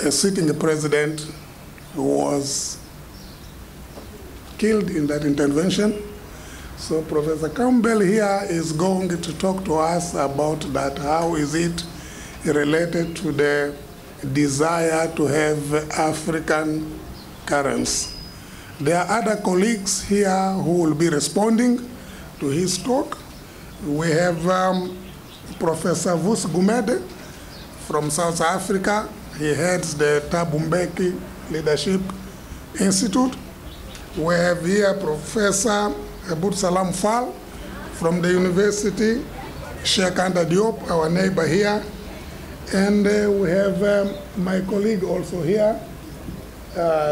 a sitting president was killed in that intervention. So Professor Campbell here is going to talk to us about that. How is it related to the desire to have African currency? There are other colleagues here who will be responding to his talk. We have Professor Vus Gumede from South Africa. He heads the Thabo Mbeki Leadership Institute. We have here Professor Abud Salam Fall from the university, Sheikh Anta Diop, our neighbor here. And we have my colleague also here,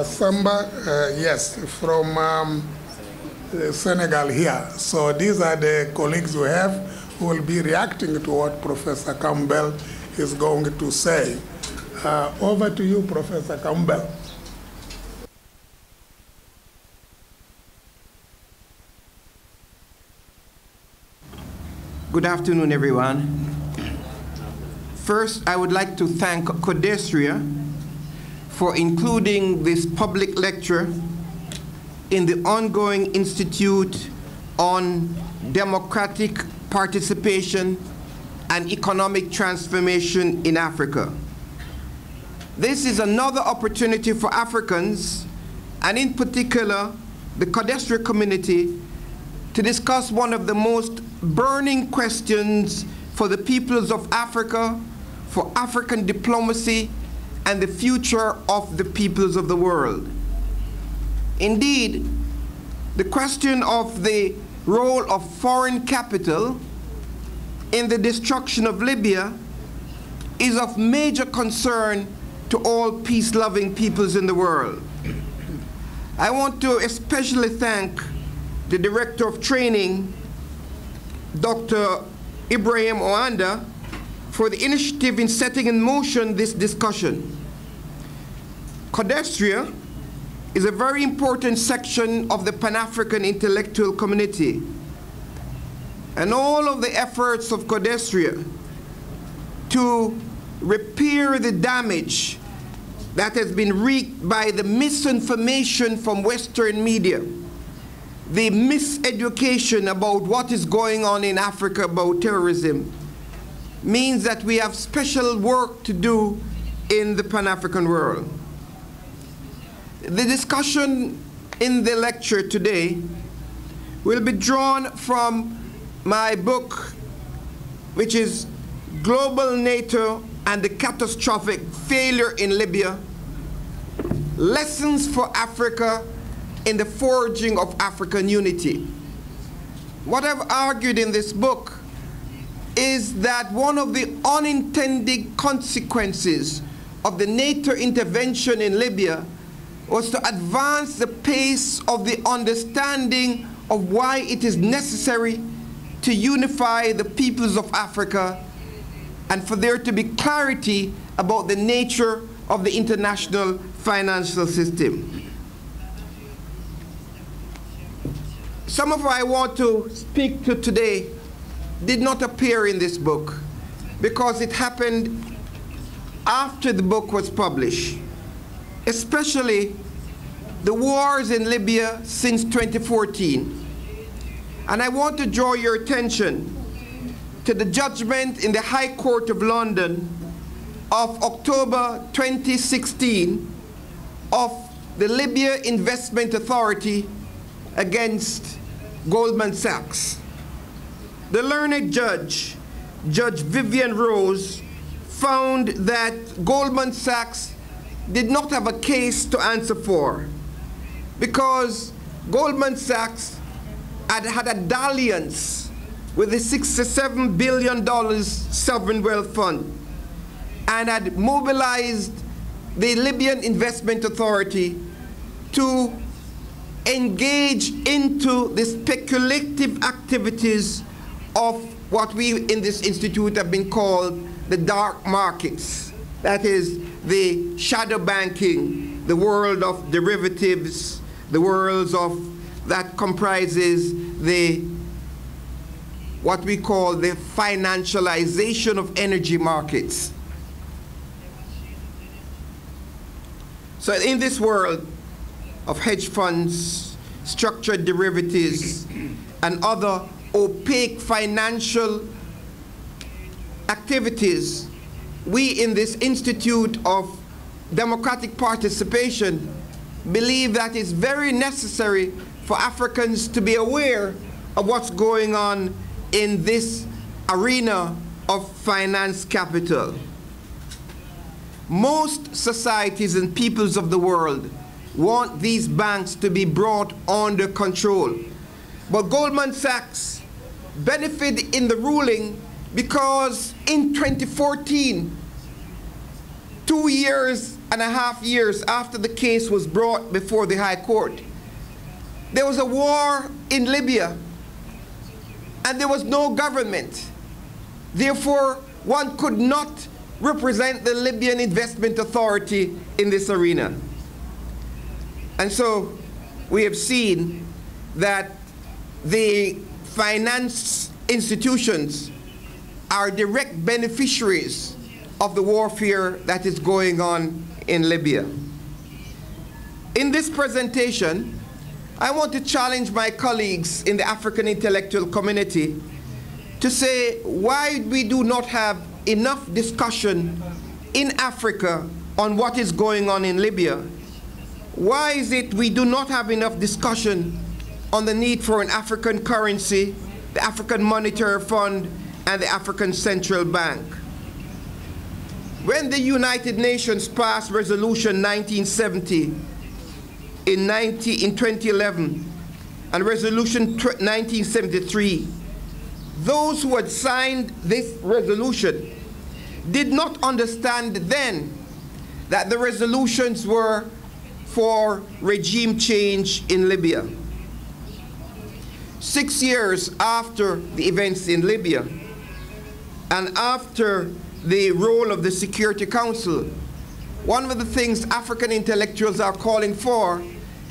Samba, yes, from Senegal here. So these are the colleagues we have who will be reacting to what Professor Campbell is going to say. Over to you, Professor Campbell. Good afternoon, everyone. First, I would like to thank CODESRIA for including this public lecture in the ongoing Institute on Democratic Participation and Economic Transformation in Africa. This is another opportunity for Africans, and in particular, the CODESRIA community, to discuss one of the most burning questions for the peoples of Africa, for African diplomacy, and the future of the peoples of the world. Indeed, the question of the role of foreign capital in the destruction of Libya is of major concern to all peace-loving peoples in the world. I want to especially thank the Director of Training, Dr. Ibrahim Oanda, for the initiative in setting in motion this discussion. CODESRIA is a very important section of the Pan-African intellectual community, and all of the efforts of CODESRIA to repair the damage that has been wreaked by the misinformation from Western media, the miseducation about what is going on in Africa about terrorism, means that we have special work to do in the Pan-African world. The discussion in the lecture today will be drawn from my book, which is Global NATO and the Catastrophic Failure in Libya, Lessons for Africa in the Forging of African Unity. What I've argued in this book is that one of the unintended consequences of the NATO intervention in Libya was to advance the pace of the understanding of why it is necessary to unify the peoples of Africa and for there to be clarity about the nature of the international financial system. Some of what I want to speak to today did not appear in this book because it happened after the book was published, especially the wars in Libya since 2014. And I want to draw your attention to the judgment in the High Court of London of October 2016 of the Libya Investment Authority against Goldman Sachs. The learned judge, Judge Vivian Rose, found that Goldman Sachs did not have a case to answer for because Goldman Sachs had a dalliance with the $67 billion sovereign wealth fund and had mobilized the Libyan Investment Authority to engage into the speculative activities of what we in this institute have been called the dark markets. That is the shadow banking, the world of derivatives, the world of that comprises the what we call the financialization of energy markets. So in this world of hedge funds, structured derivatives, and other opaque financial activities, we in this Institute of Democratic Participation believe that it's very necessary for Africans to be aware of what's going on in this arena of finance capital. Most societies and peoples of the world want these banks to be brought under control. But Goldman Sachs benefited in the ruling because in 2014, 2.5 years after the case was brought before the High Court, there was a war in Libya and there was no government. Therefore, one could not represent the Libyan Investment Authority in this arena. And so we have seen that the finance institutions are direct beneficiaries of the warfare that is going on in Libya. In this presentation, I want to challenge my colleagues in the African intellectual community to say why we do not have enough discussion in Africa on what is going on in Libya. Why is it we do not have enough discussion on the need for an African currency, the African Monetary Fund, and the African Central Bank? When the United Nations passed Resolution 1970 in 2011 and Resolution 1973, those who had signed this resolution did not understand then that the resolutions were for regime change in Libya. 6 years after the events in Libya and after the role of the Security Council, one of the things African intellectuals are calling for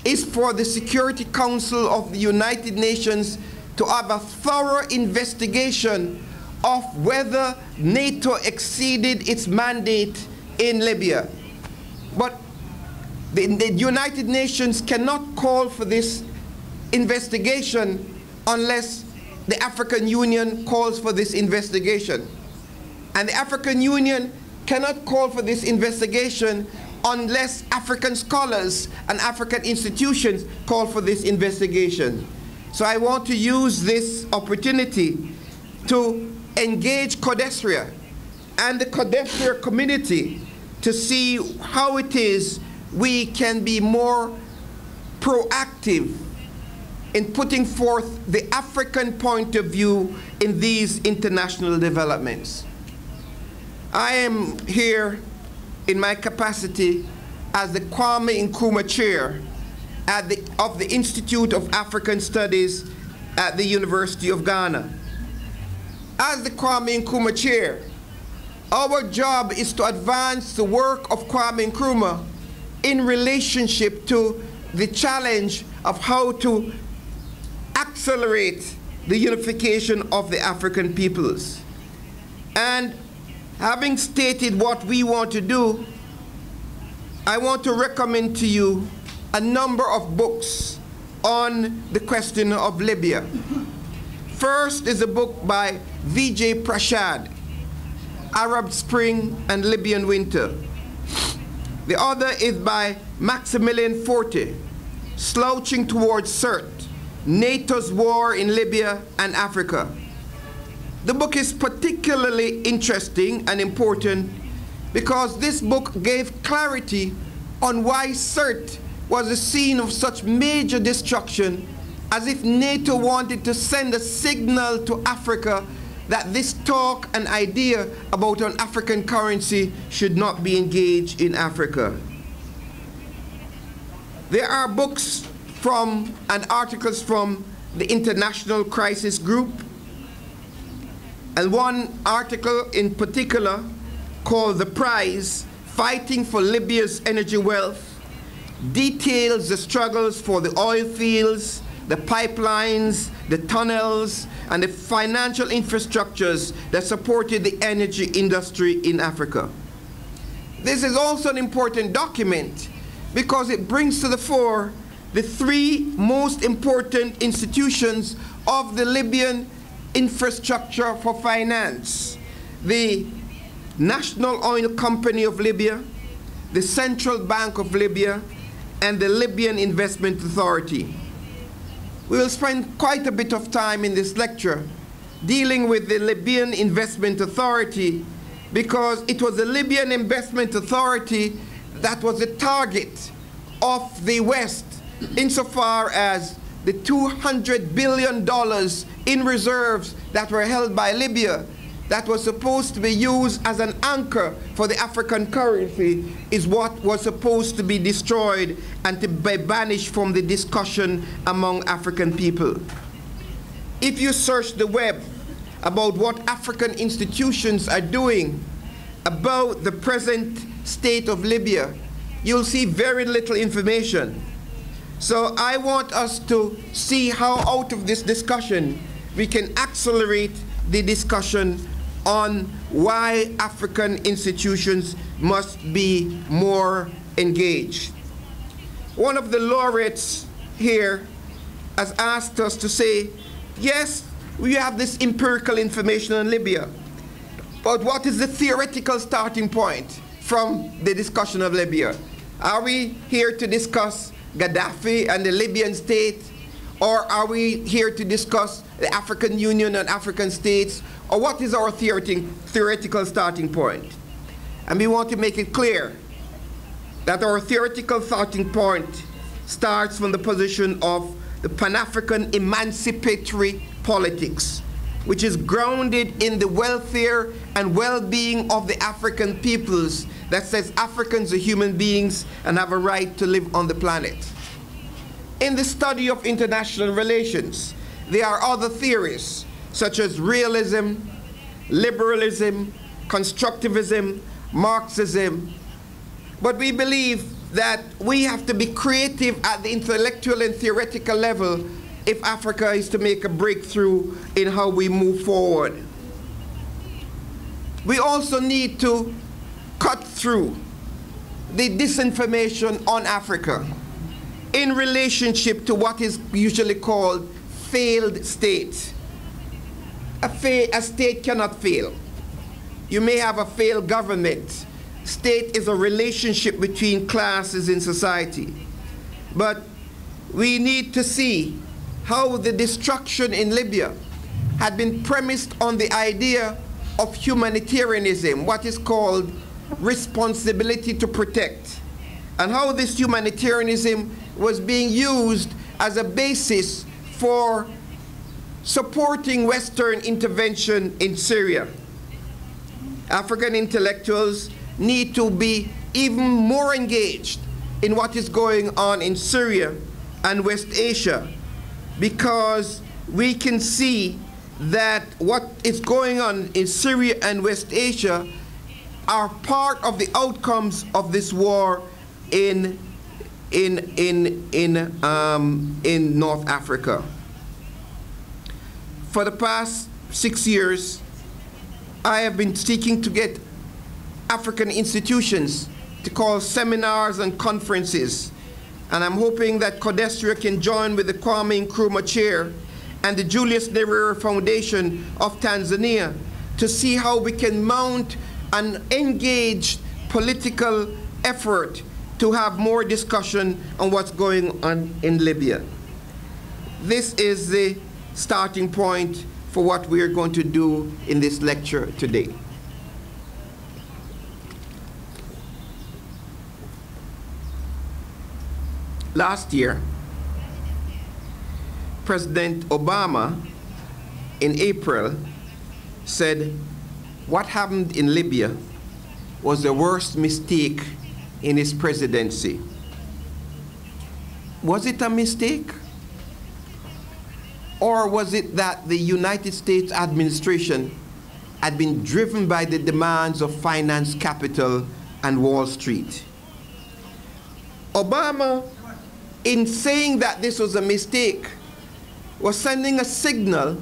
is for the Security Council of the United Nations to have a thorough investigation of whether NATO exceeded its mandate in Libya. But the United Nations cannot call for this investigation unless the African Union calls for this investigation. And the African Union cannot call for this investigation unless African scholars and African institutions call for this investigation. So I want to use this opportunity to engage CODESRIA and the CODESRIA community to see how it is we can be more proactive in putting forth the African point of view in these international developments. I am here in my capacity as the Kwame Nkrumah Chair of the Institute of African Studies at the University of Ghana. As the Kwame Nkrumah Chair, our job is to advance the work of Kwame Nkrumah in relationship to the challenge of how to accelerate the unification of the African peoples. And having stated what we want to do, I want to recommend to you a number of books on the question of Libya. First is a book by Vijay Prashad, Arab Spring and Libyan Winter. The other is by Maximilian Forte, Slouching Towards CERT, NATO's War in Libya and Africa. The book is particularly interesting and important because this book gave clarity on why CERT was a scene of such major destruction, as if NATO wanted to send a signal to Africa that this talk and idea about an African currency should not be engaged in Africa. There are books from and articles from the International Crisis Group, and one article in particular called "The Prize: Fighting for Libya's Energy Wealth" details the struggles for the oil fields, the pipelines, the tunnels, and the financial infrastructures that supported the energy industry in Africa. This is also an important document because it brings to the fore the three most important institutions of the Libyan infrastructure for finance: the National Oil Company of Libya, the Central Bank of Libya, and the Libyan Investment Authority. We will spend quite a bit of time in this lecture dealing with the Libyan Investment Authority, because it was the Libyan Investment Authority that was the target of the West insofar as the $200 billion in reserves that were held by Libya that was supposed to be used as an anchor for the African currency is what was supposed to be destroyed and to be banished from the discussion among African people. If you search the web about what African institutions are doing about the present state of Libya, you'll see very little information. So I want us to see how out of this discussion we can accelerate the discussion on why African institutions must be more engaged. One of the laureates here has asked us to say, yes, we have this empirical information on Libya, but what is the theoretical starting point from the discussion of Libya? Are we here to discuss Gaddafi and the Libyan state, or are we here to discuss the African Union and African states, or what is our theoretical starting point? And we want to make it clear that our theoretical starting point starts from the position of the Pan-African emancipatory politics, which is grounded in the welfare and well-being of the African peoples, that says Africans are human beings and have a right to live on the planet. In the study of international relations, there are other theories such as realism, liberalism, constructivism, Marxism, but we believe that we have to be creative at the intellectual and theoretical level if Africa is to make a breakthrough in how we move forward. We also need to cut through the disinformation on Africa in relationship to what is usually called failed state. A state cannot fail. You may have a failed government. State is a relationship between classes in society. But we need to see how the destruction in Libya had been premised on the idea of humanitarianism, what is called responsibility to protect, and how this humanitarianism was being used as a basis for supporting Western intervention in Syria. African intellectuals need to be even more engaged in what is going on in Syria and West Asia, because we can see that what is going on in Syria and West Asia are part of the outcomes of this war in North Africa. For the past 6 years, I have been seeking to get African institutions to call seminars and conferences, and I'm hoping that CODESRIA can join with the Kwame Nkrumah Chair and the Julius Nyerere Foundation of Tanzania to see how we can mount an engaged political effort to have more discussion on what's going on in Libya. This is the starting point for what we are going to do in this lecture today. Last year, President Obama in April said what happened in Libya was the worst mistake in his presidency. Was it a mistake? Or was it that the United States administration had been driven by the demands of finance capital and Wall Street? Obama, in saying that this was a mistake, was sending a signal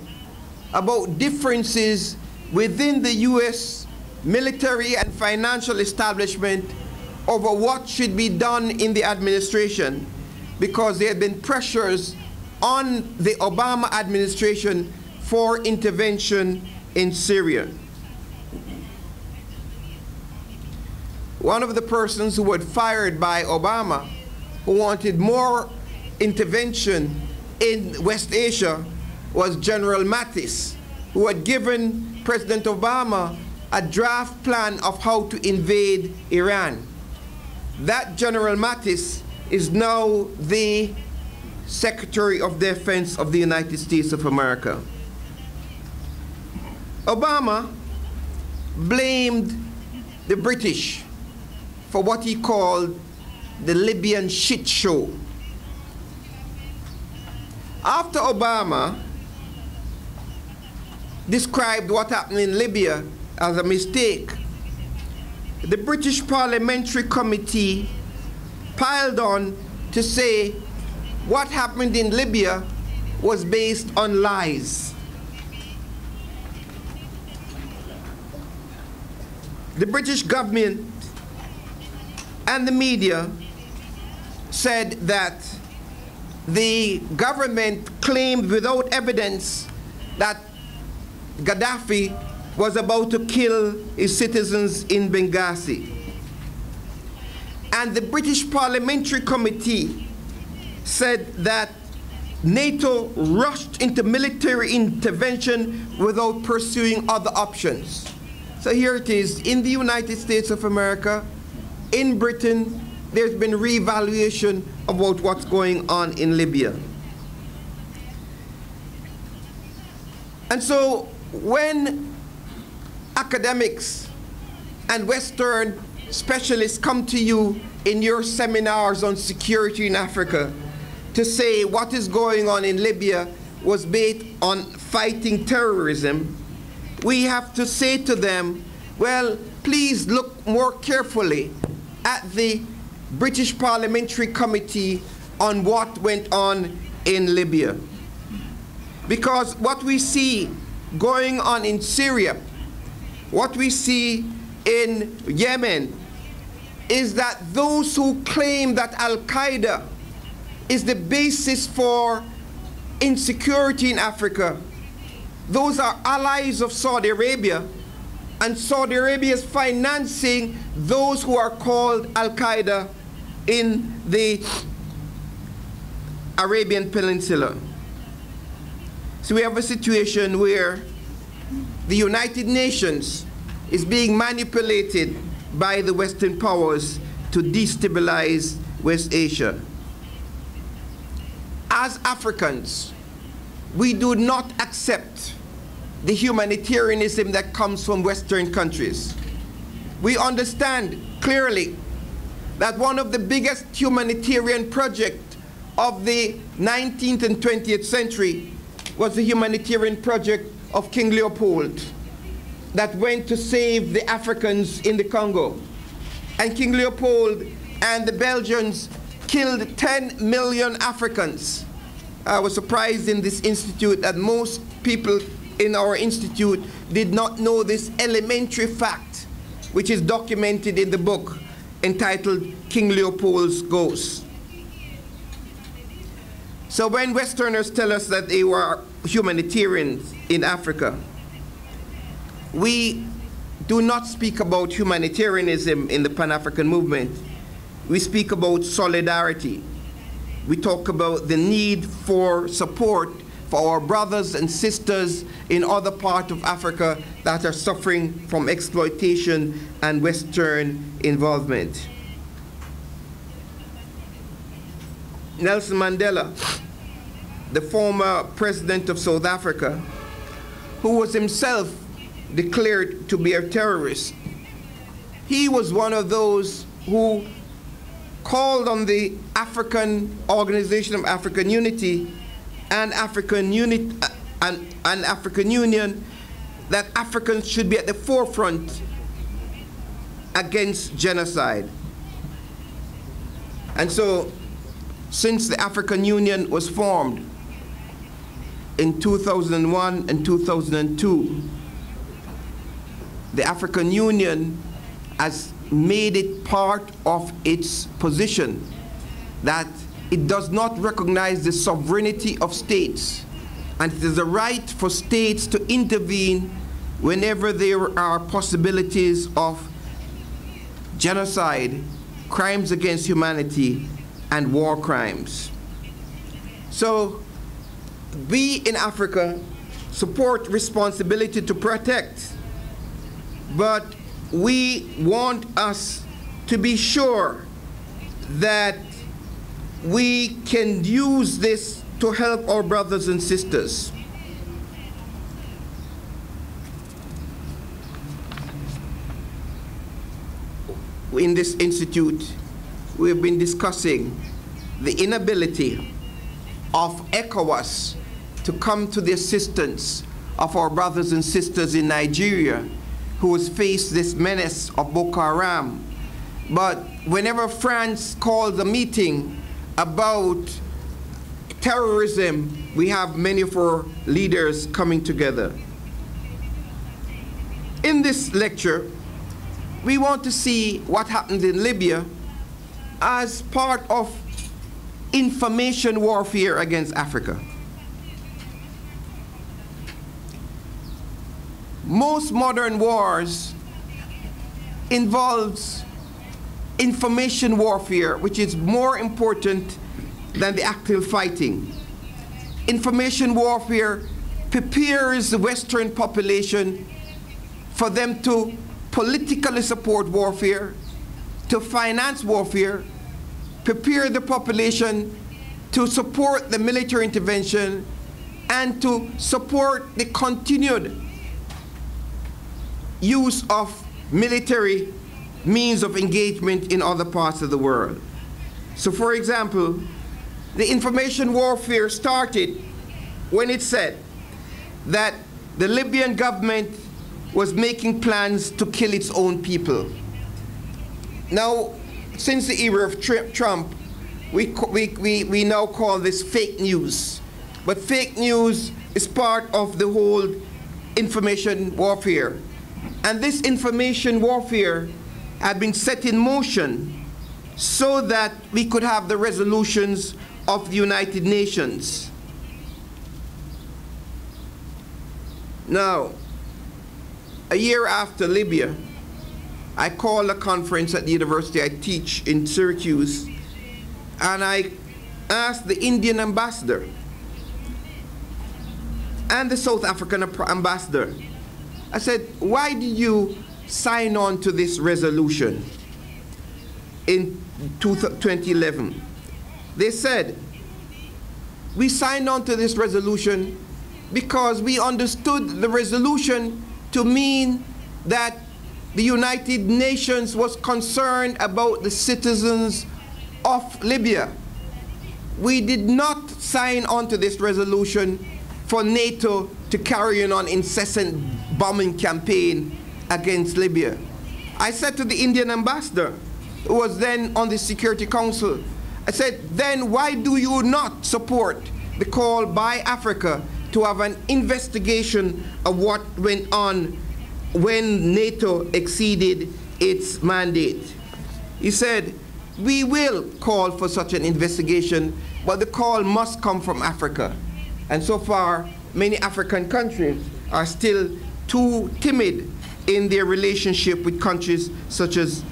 about differences within the U.S. military and financial establishment over what should be done in the administration, because there had been pressures on the Obama administration for intervention in Syria. One of the persons who was fired by Obama, who wanted more intervention in West Asia, was General Mattis, who had given President Obama a draft plan of how to invade Iran. That General Mattis is now the Secretary of Defense of the United States of America. Obama blamed the British for what he called the Libyan shit show. After Obama described what happened in Libya as a mistake, the British Parliamentary Committee piled on to say what happened in Libya was based on lies. The British government and the media said that the government claimed without evidence that Gaddafi was about to kill his citizens in Benghazi. And the British Parliamentary Committee said that NATO rushed into military intervention without pursuing other options. So here it is, in the United States of America, in Britain, there's been reevaluation about what's going on in Libya. And so when academics and Western specialists come to you in your seminars on security in Africa to say what is going on in Libya was based on fighting terrorism, we have to say to them, well, please look more carefully at the British Parliamentary Committee on what went on in Libya. Because what we see going on in Syria, what we see in Yemen, is that those who claim that Al-Qaeda is the basis for insecurity in Africa, those are allies of Saudi Arabia, and Saudi Arabia is financing those who are called Al-Qaeda in the Arabian Peninsula. So we have a situation where the United Nations is being manipulated by the Western powers to destabilize West Asia. As Africans, we do not accept the humanitarianism that comes from Western countries. We understand clearly that one of the biggest humanitarian projects of the 19th and 20th century was the humanitarian project of King Leopold that went to save the Africans in the Congo. And King Leopold and the Belgians killed 10 million Africans. I was surprised in this institute that most people in our institute did not know this elementary fact, which is documented in the book entitled King Leopold's Ghost. So when Westerners tell us that they were humanitarians in Africa, we do not speak about humanitarianism in the Pan-African movement. We speak about solidarity. We talk about the need for support for our brothers and sisters in other parts of Africa that are suffering from exploitation and Western involvement. Nelson Mandela, the former president of South Africa, who was himself declared to be a terrorist, he was one of those who called on the African Organization of African Unity and African Union that Africans should be at the forefront against genocide. And so, since the African Union was formed in 2001 and 2002, the African Union has made it part of its position that it does not recognize the sovereignty of states, and it is a right for states to intervene whenever there are possibilities of genocide, crimes against humanity, and war crimes. So we in Africa support responsibility to protect, but we want us to be sure that we can use this to help our brothers and sisters. In this institute, we've been discussing the inability of ECOWAS to come to the assistance of our brothers and sisters in Nigeria who has faced this menace of Boko Haram. But whenever France calls a meeting about terrorism, we have many of our leaders coming together. In this lecture, we want to see what happens in Libya as part of information warfare against Africa. Most modern wars involves information warfare, which is more important than the actual fighting. Information warfare prepares the Western population for them to politically support warfare, to finance warfare, prepare the population to support the military intervention, and to support the continued use of military means of engagement in other parts of the world. So for example, the information warfare started when it said that the Libyan government was making plans to kill its own people. Now, since the era of Trump, we now call this fake news. But fake news is part of the whole information warfare. And this information warfare had been set in motion so that we could have the resolutions of the United Nations. Now, a year after Libya, I called a conference at the university I teach in Syracuse, and I asked the Indian ambassador and the South African ambassador, I said, why did you sign on to this resolution in 2011? They said, we signed on to this resolution because we understood the resolution to mean that the United Nations was concerned about the citizens of Libya. We did not sign on to this resolution for NATO to carry on an incessant bombing campaign against Libya. I said to the Indian ambassador, who was then on the Security Council, I said, then why do you not support the call by Africa to have an investigation of what went on when NATO exceeded its mandate? He said, we will call for such an investigation, but the call must come from Africa. And so far, many African countries are still too timid in their relationship with countries such as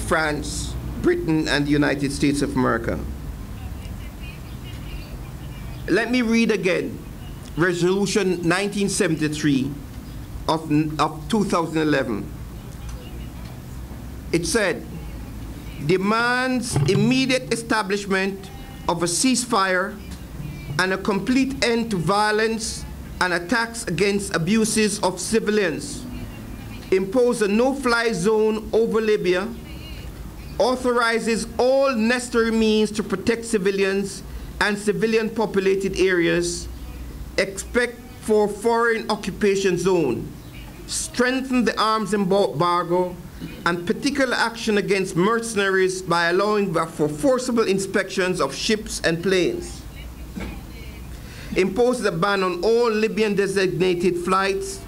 France, Britain, and the United States of America. Let me read again Resolution 1973 of 2011. It said, demands immediate establishment of a ceasefire and a complete end to violence and attacks against abuses of civilians, impose a no-fly zone over Libya, authorizes all necessary means to protect civilians and civilian populated areas, except for foreign occupation zone, strengthen the arms embargo, and particular action against mercenaries by allowing for forcible inspections of ships and planes. imposes a ban on all Libyan designated flights,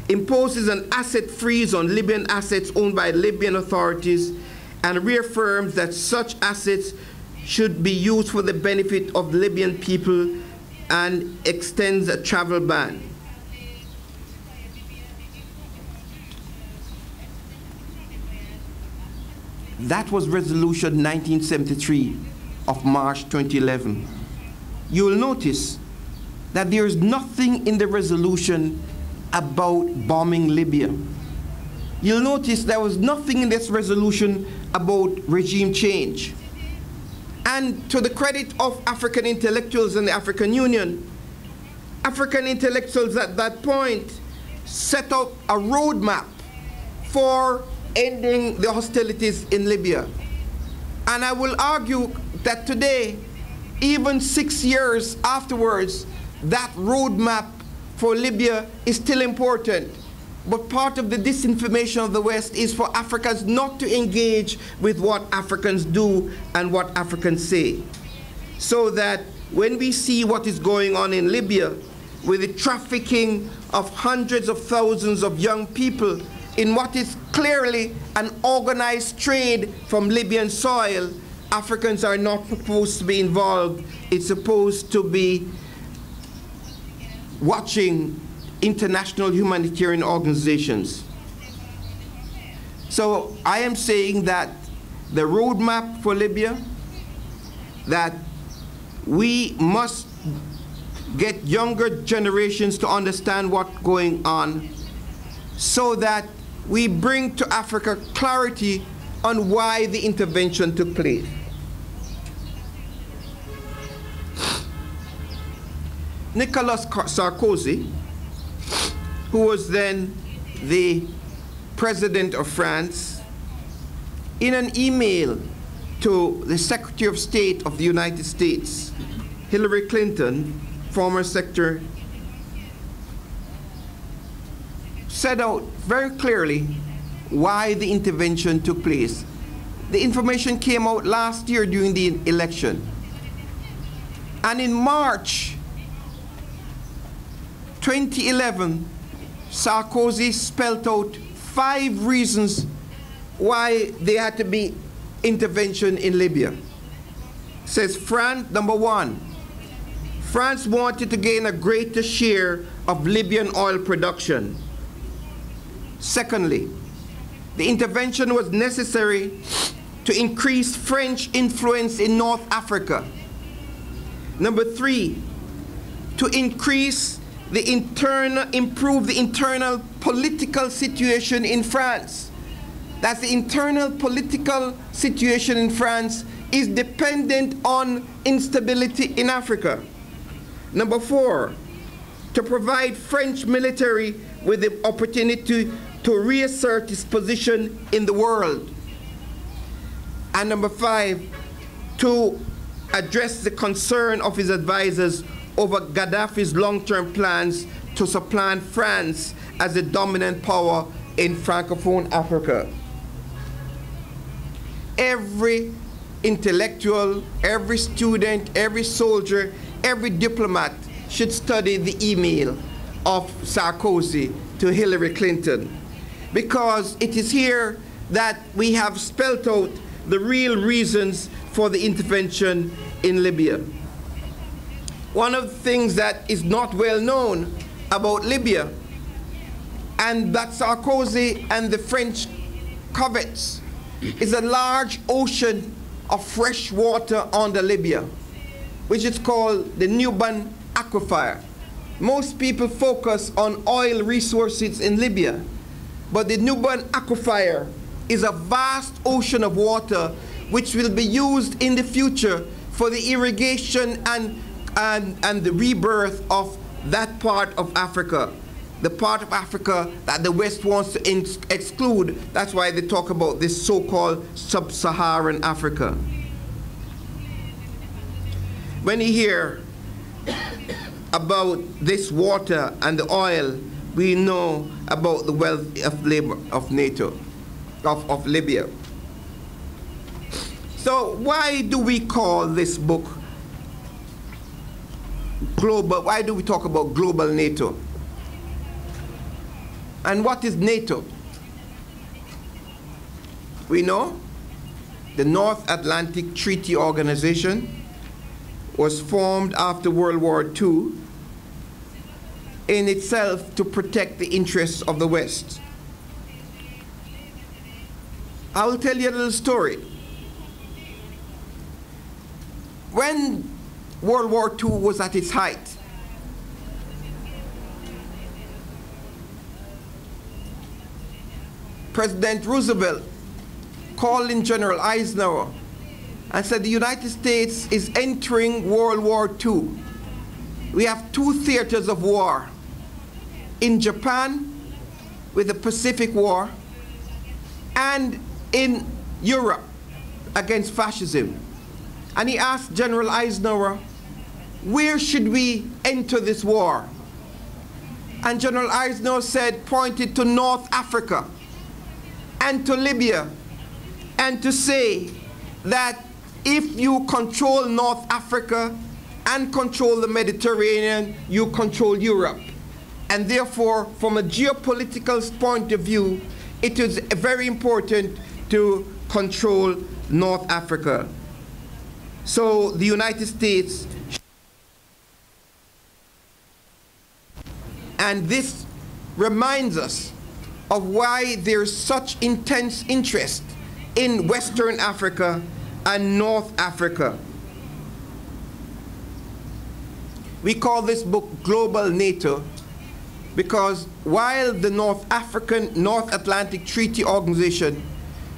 imposes an asset freeze on Libyan assets owned by Libyan authorities, and reaffirms that such assets should be used for the benefit of the Libyan people, and extends a travel ban. That was Resolution 1973 of March 2011. You will notice that there is nothing in the resolution about bombing Libya. You'll notice there was nothing in this resolution about regime change. And to the credit of African intellectuals and the African Union, African intellectuals at that point set out a roadmap for ending the hostilities in Libya. And I will argue that today, even 6 years afterwards, that roadmap for Libya is still important. But part of the disinformation of the West is for Africans not to engage with what Africans do and what Africans say. So that when we see what is going on in Libya, with the trafficking of hundreds of thousands of young people in what is clearly an organized trade from Libyan soil, Africans are not supposed to be involved. It's supposed to be watching international humanitarian organizations. So I am saying that the roadmap for Libya, that we must get younger generations to understand what's going on, so that we bring to Africa clarity on why the intervention took place. Nicolas Sarkozy, who was then the President of France, in an email to the Secretary of State of the United States, Hillary Clinton, former Secretary, set out very clearly why the intervention took place. The information came out last year during the election. And in March 2011, Sarkozy spelled out 5 reasons why there had to be intervention in Libya. Says France, number 1, France wanted to gain a greater share of Libyan oil production. Secondly, the intervention was necessary to increase French influence in North Africa. Number 3, to improve the internal political situation in France. That's the internal political situation in France is dependent on instability in Africa. Number 4, to provide French military with the opportunity to reassert its position in the world. And number 5, to address the concern of his advisors over Gaddafi's long-term plans to supplant France as the dominant power in Francophone Africa. Every intellectual, every student, every soldier, every diplomat should study the email of Sarkozy to Hillary Clinton, because it is here that we have spelled out the real reasons for the intervention in Libya. One of the things that is not well known about Libya, and that Sarkozy and the French covets, is a large ocean of fresh water under Libya, which is called the Nubian Aquifer. Most people focus on oil resources in Libya, but the Nubian Aquifer is a vast ocean of water which will be used in the future for the irrigation and the rebirth of that part of Africa, the part of Africa that the West wants to exclude. That's why they talk about this so-called sub-Saharan Africa. When you hear about this water and the oil, we know about the wealth of labor of NATO, of Libya. So why do we call this book global, why do we talk about global NATO? And what is NATO? We know the North Atlantic Treaty Organization was formed after World War II in itself to protect the interests of the West. I will tell you a little story. When World War II was at its height, President Roosevelt called in General Eisenhower and said the United States is entering World War II. We have two theaters of war. In Japan with the Pacific War, and in Europe against fascism. And he asked General Eisenhower, where should we enter this war? And General Eisenhower said, pointed to North Africa and to Libya, and to say that if you control North Africa and control the Mediterranean, you control Europe. And therefore, from a geopolitical point of view, it is very important to control North Africa. So the United States, and this reminds us of why there's such intense interest in Western Africa and North Africa. We call this book Global NATO because while the North Atlantic Treaty Organization,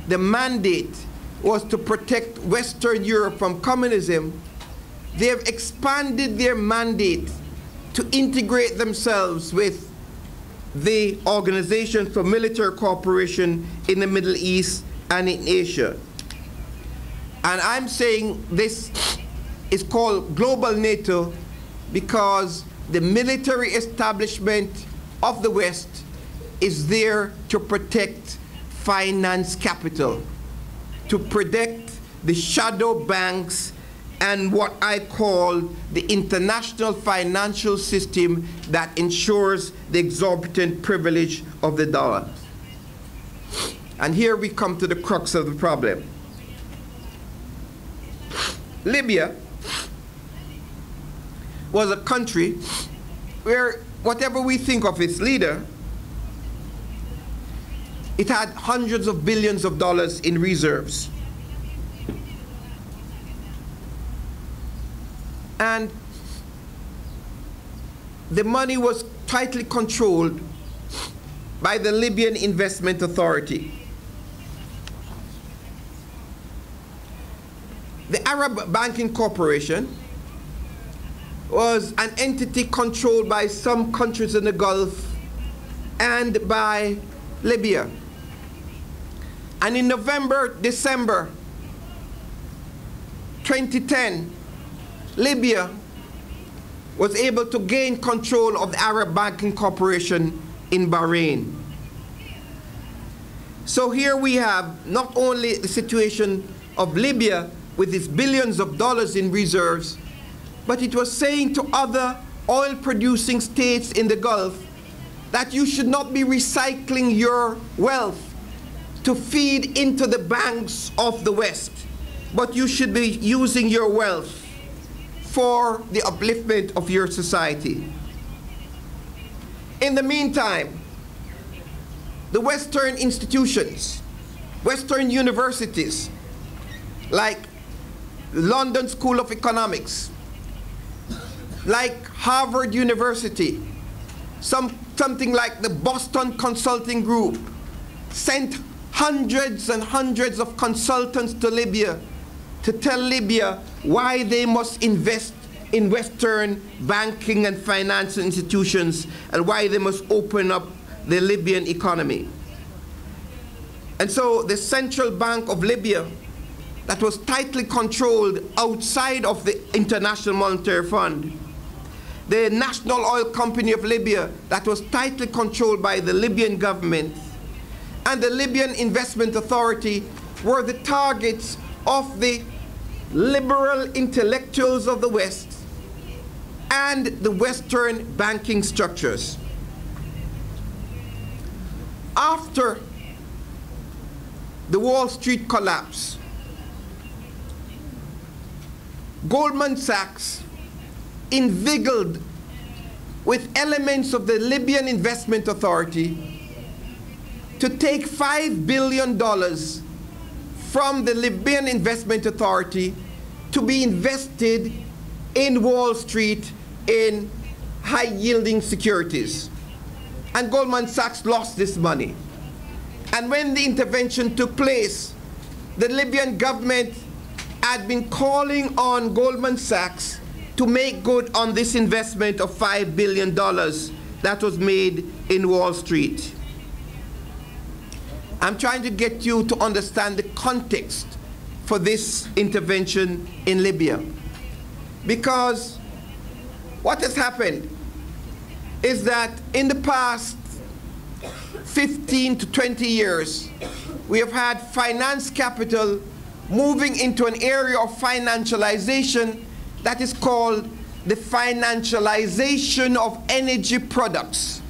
the mandate was to protect Western Europe from communism, they have expanded their mandate to integrate themselves with the Organization for Military Cooperation in the Middle East and in Asia. And I'm saying this is called Global NATO because the military establishment of the West is there to protect finance capital, to protect the shadow banks and what I call the international financial system that ensures the exorbitant privilege of the dollar. And here we come to the crux of the problem. Libya was a country where, whatever we think of its leader, it had hundreds of billions of dollars in reserves. And the money was tightly controlled by the Libyan Investment Authority. The Arab Banking Corporation was an entity controlled by some countries in the Gulf and by Libya. And in November, December 2010, Libya was able to gain control of the Arab Banking Corporation in Bahrain. So here we have not only the situation of Libya with its billions of dollars in reserves, but it was saying to other oil-producing states in the Gulf that you should not be recycling your wealth to feed into the banks of the West, but you should be using your wealth for the upliftment of your society. In the meantime, the Western institutions, Western universities, like London School of Economics, like Harvard University, something like the Boston Consulting Group, sent hundreds and hundreds of consultants to Libya to tell Libya why they must invest in Western banking and financial institutions and why they must open up the Libyan economy. And so the Central Bank of Libya, that was tightly controlled outside of the International Monetary Fund, the National Oil Company of Libya, that was tightly controlled by the Libyan government, and the Libyan Investment Authority were the targets of the liberal intellectuals of the West and the Western banking structures. After the Wall Street collapse, Goldman Sachs, inveigled with elements of the Libyan Investment Authority, to take $5 billion from the Libyan Investment Authority to be invested in Wall Street in high-yielding securities. And Goldman Sachs lost this money. And when the intervention took place, the Libyan government had been calling on Goldman Sachs to make good on this investment of $5 billion that was made in Wall Street. I'm trying to get you to understand the context for this intervention in Libya. Because what has happened is that in the past 15 to 20 years, we have had finance capital moving into an area of financialization that is called the financialization of energy products.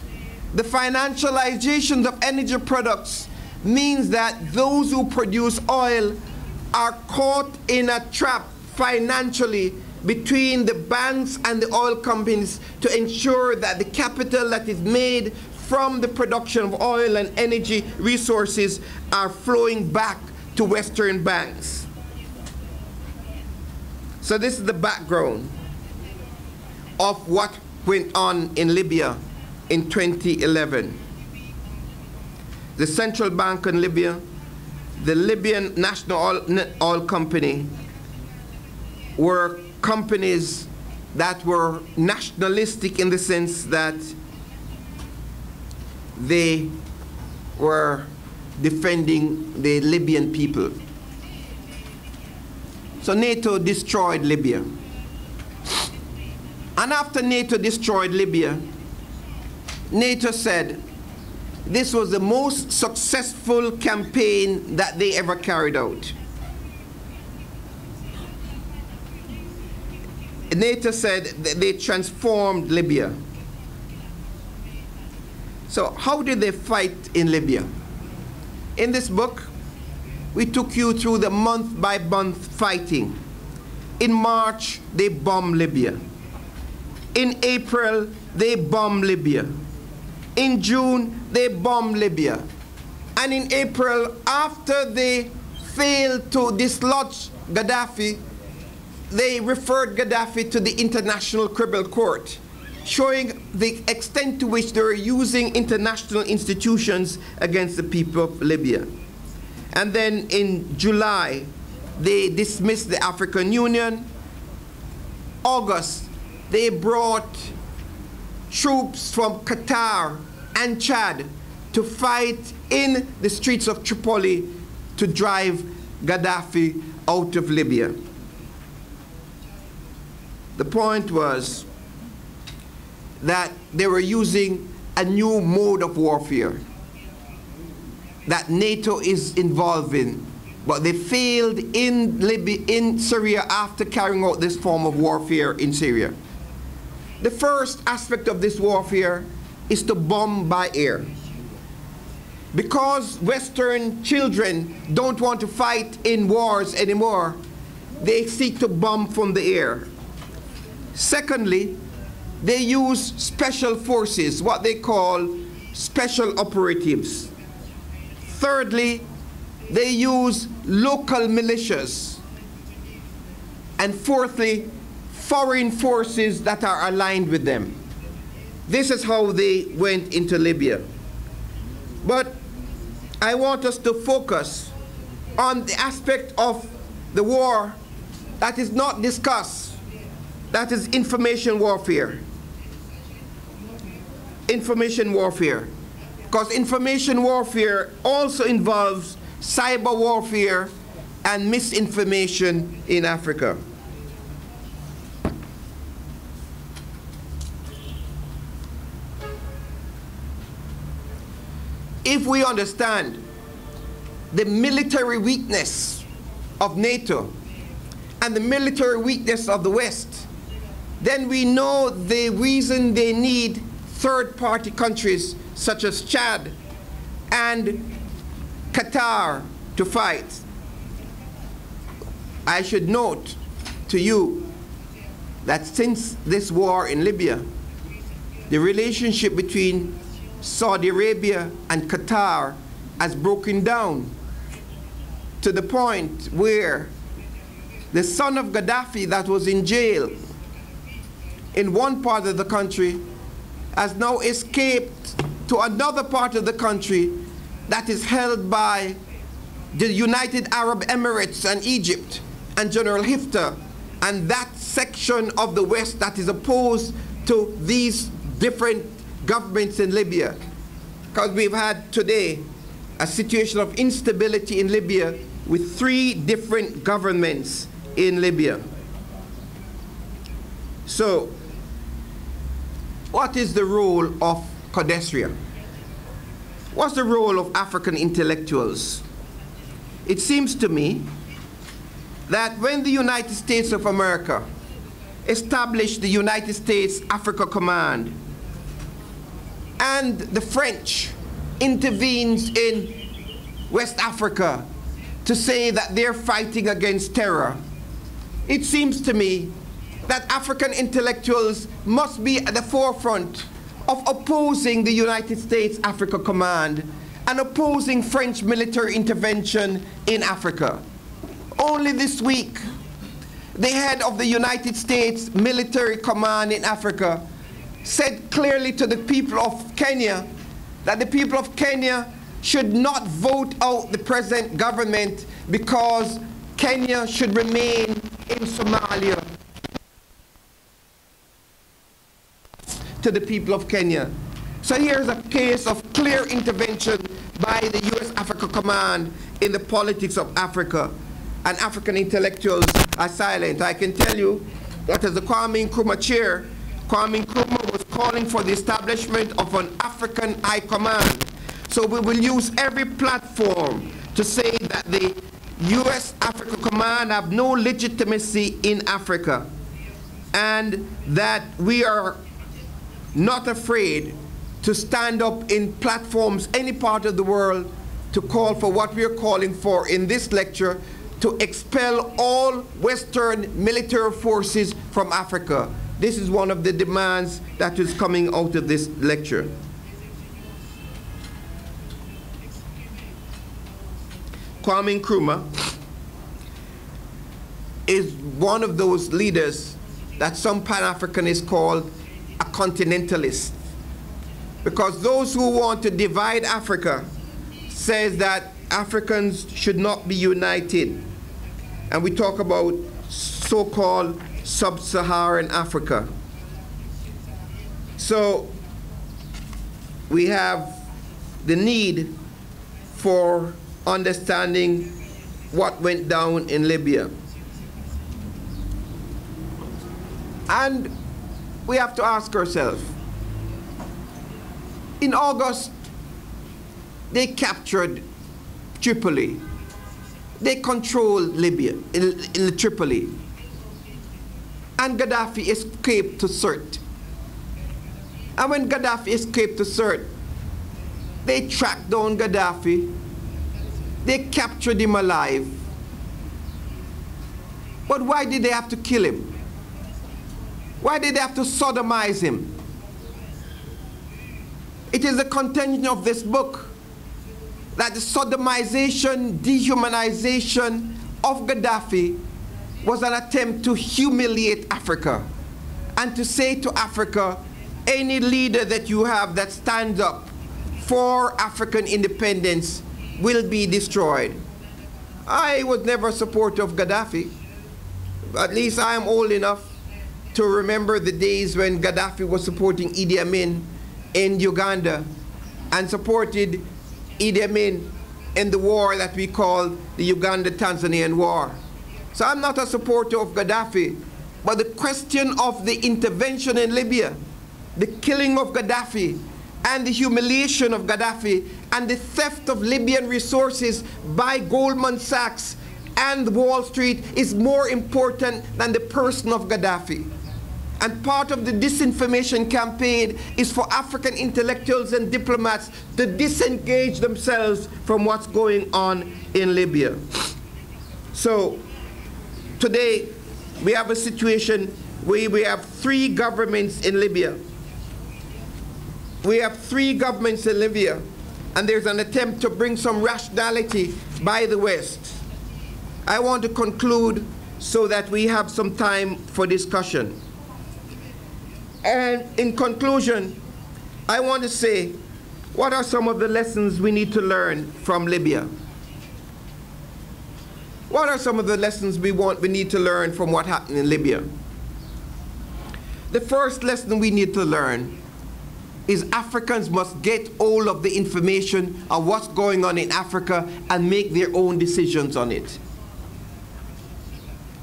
The financialization of energy products means that those who produce oil are caught in a trap financially between the banks and the oil companies to ensure that the capital that is made from the production of oil and energy resources are flowing back to Western banks. So this is the background of what went on in Libya in 2011. The central bank in Libya, the Libyan National Oil Company, were companies that were nationalistic in the sense that they were defending the Libyan people. So NATO destroyed Libya. And after NATO destroyed Libya, NATO said this was the most successful campaign that they ever carried out. NATO said that they transformed Libya. So how did they fight in Libya? In this book, we took you through the month-by-month fighting. In March, they bombed Libya. In April, they bombed Libya. In June, they bombed Libya. And in April, after they failed to dislodge Gaddafi, they referred Gaddafi to the International Criminal Court, showing the extent to which they were using international institutions against the people of Libya. And then in July, they dismissed the African Union. August, they brought troops from Qatar and Chad to fight in the streets of Tripoli to drive Gaddafi out of Libya. The point was that they were using a new mode of warfare that NATO is involved in, but they failed in Libya, in Syria, after carrying out this form of warfare in Syria. The first aspect of this warfare is to bomb by air. Because Western children don't want to fight in wars anymore, they seek to bomb from the air. Secondly, they use special forces, what they call special operatives. Thirdly, they use local militias. And fourthly, foreign forces that are aligned with them. This is how they went into Libya. But I want us to focus on the aspect of the war that is not discussed. That is information warfare. Information warfare. Because information warfare also involves cyber warfare and misinformation in Africa. If we understand the military weakness of NATO and the military weakness of the West, then we know the reason they need third-party countries such as Chad and Qatar to fight. I should note to you that since this war in Libya, the relationship between Saudi Arabia and Qatar has broken down to the point where the son of Gaddafi that was in jail in one part of the country has now escaped to another part of the country that is held by the United Arab Emirates and Egypt and General Haftar and that section of the West that is opposed to these different governments in Libya. Because we've had today a situation of instability in Libya with 3 different governments in Libya. So, what is the role of CODESRIA? What's the role of African intellectuals? It seems to me that when the United States of America established the United States Africa Command and the French intervenes in West Africa to say that they're fighting against terror, it seems to me that African intellectuals must be at the forefront of opposing the United States Africa Command and opposing French military intervention in Africa. Only this week, the head of the United States Military Command in Africa said clearly to the people of Kenya that the people of Kenya should not vote out the present government because Kenya should remain in Somalia. To the people of Kenya. So here's a case of clear intervention by the U.S. Africa Command in the politics of Africa, and African intellectuals are silent. I can tell you that as the Kwame Nkrumah chair, Kwame Nkrumah was calling for the establishment of an African High Command. So we will use every platform to say that the U.S. Africa Command have no legitimacy in Africa, and that we are not afraid to stand up in platforms any part of the world to call for what we are calling for in this lecture, to expel all Western military forces from Africa. This is one of the demands that is coming out of this lecture. Kwame Nkrumah is one of those leaders that some Pan-Africanists call a continentalist, because those who want to divide Africa says that Africans should not be united, and we talk about so-called sub-Saharan Africa. So we have the need for understanding what went down in Libya, and we have to ask ourselves, in August, they captured Tripoli. They controlled Libya, in Tripoli. And Gaddafi escaped to Sirte. And when Gaddafi escaped to Sirte, they tracked down Gaddafi. They captured him alive. But why did they have to kill him? Why did they have to sodomize him? It is the contention of this book that the sodomization, dehumanization of Gaddafi was an attempt to humiliate Africa and to say to Africa, any leader that you have that stands up for African independence will be destroyed. I was never a supporter of Gaddafi. At least I am old enough to remember the days when Gaddafi was supporting Idi Amin in Uganda and supported Idi Amin in the war that we call the Uganda-Tanzanian War. So I'm not a supporter of Gaddafi, but the question of the intervention in Libya, the killing of Gaddafi, and the humiliation of Gaddafi, and the theft of Libyan resources by Goldman Sachs and Wall Street is more important than the person of Gaddafi. And part of the disinformation campaign is for African intellectuals and diplomats to disengage themselves from what's going on in Libya. So today we have a situation where we have 3 governments in Libya. We have 3 governments in Libya, and there's an attempt to bring some rationality by the West. I want to conclude so that we have some time for discussion. And in conclusion, I want to say, what are some of the lessons we need to learn from Libya? What are some of the lessons we need to learn from what happened in Libya? The first lesson we need to learn is Africans must get hold of the information of what's going on in Africa and make their own decisions on it.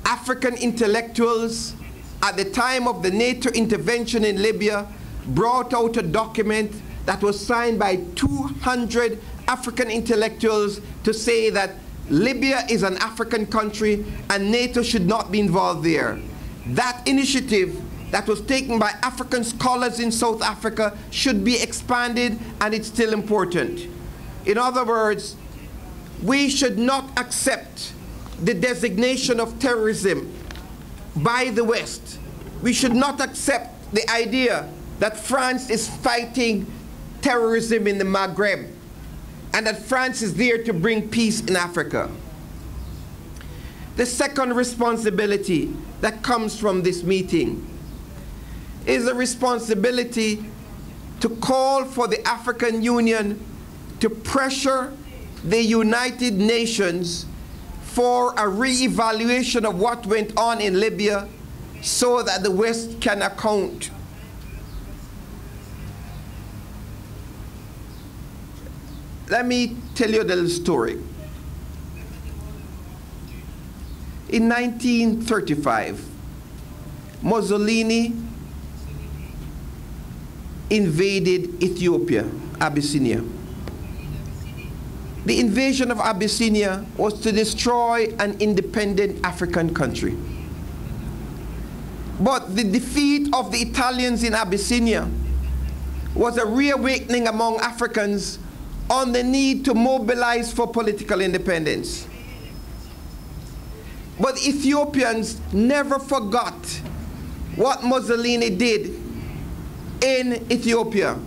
African intellectuals, at the time of the NATO intervention in Libya, brought out a document that was signed by 200 African intellectuals to say that Libya is an African country and NATO should not be involved there. That initiative that was taken by African scholars in South Africa should be expanded, and it's still important. In other words, we should not accept the designation of terrorism by the West. We should not accept the idea that France is fighting terrorism in the Maghreb and that France is there to bring peace in Africa. The second responsibility that comes from this meeting is a responsibility to call for the African Union to pressure the United Nations for a re-evaluation of what went on in Libya so that the West can account. Let me tell you a little story. In 1935, Mussolini invaded Ethiopia, Abyssinia. The invasion of Abyssinia was to destroy an independent African country. But the defeat of the Italians in Abyssinia was a reawakening among Africans on the need to mobilize for political independence. But Ethiopians never forgot what Mussolini did in Ethiopia.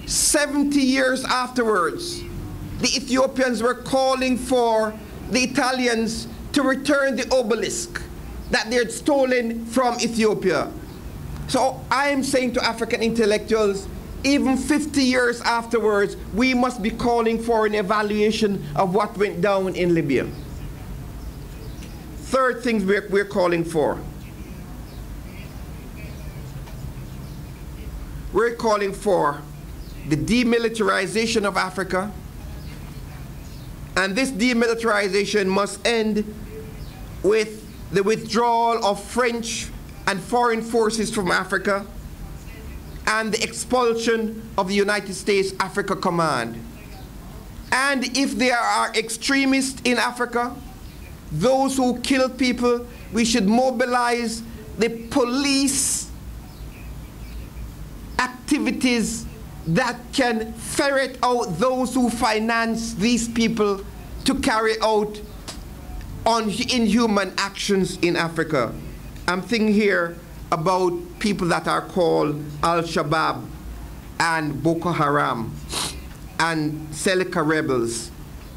70 years afterwards, the Ethiopians were calling for the Italians to return the obelisk that they had stolen from Ethiopia. So I am saying to African intellectuals, even 50 years afterwards, we must be calling for an evaluation of what went down in Libya. Third thing we're calling for. We're calling for the demilitarization of Africa, and this demilitarization must end with the withdrawal of French and foreign forces from Africa and the expulsion of the United States Africa Command. And if there are extremists in Africa, those who kill people, we should mobilize the police activities that can ferret out those who finance these people to carry out inhuman actions in Africa. I'm thinking here about people that are called Al-Shabaab and Boko Haram and Seleka rebels.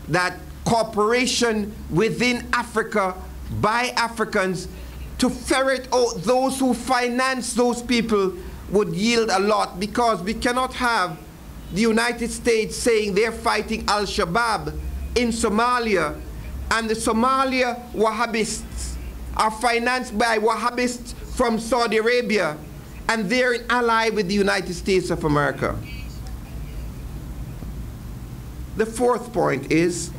That cooperation within Africa by Africans to ferret out those who finance those people would yield a lot, because we cannot have the United States saying they're fighting Al-Shabaab in Somalia, and the Somalia Wahhabists are financed by Wahhabists from Saudi Arabia, and they're an ally with the United States of America. The fourth point is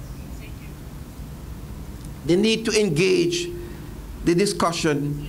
the need to engage the discussion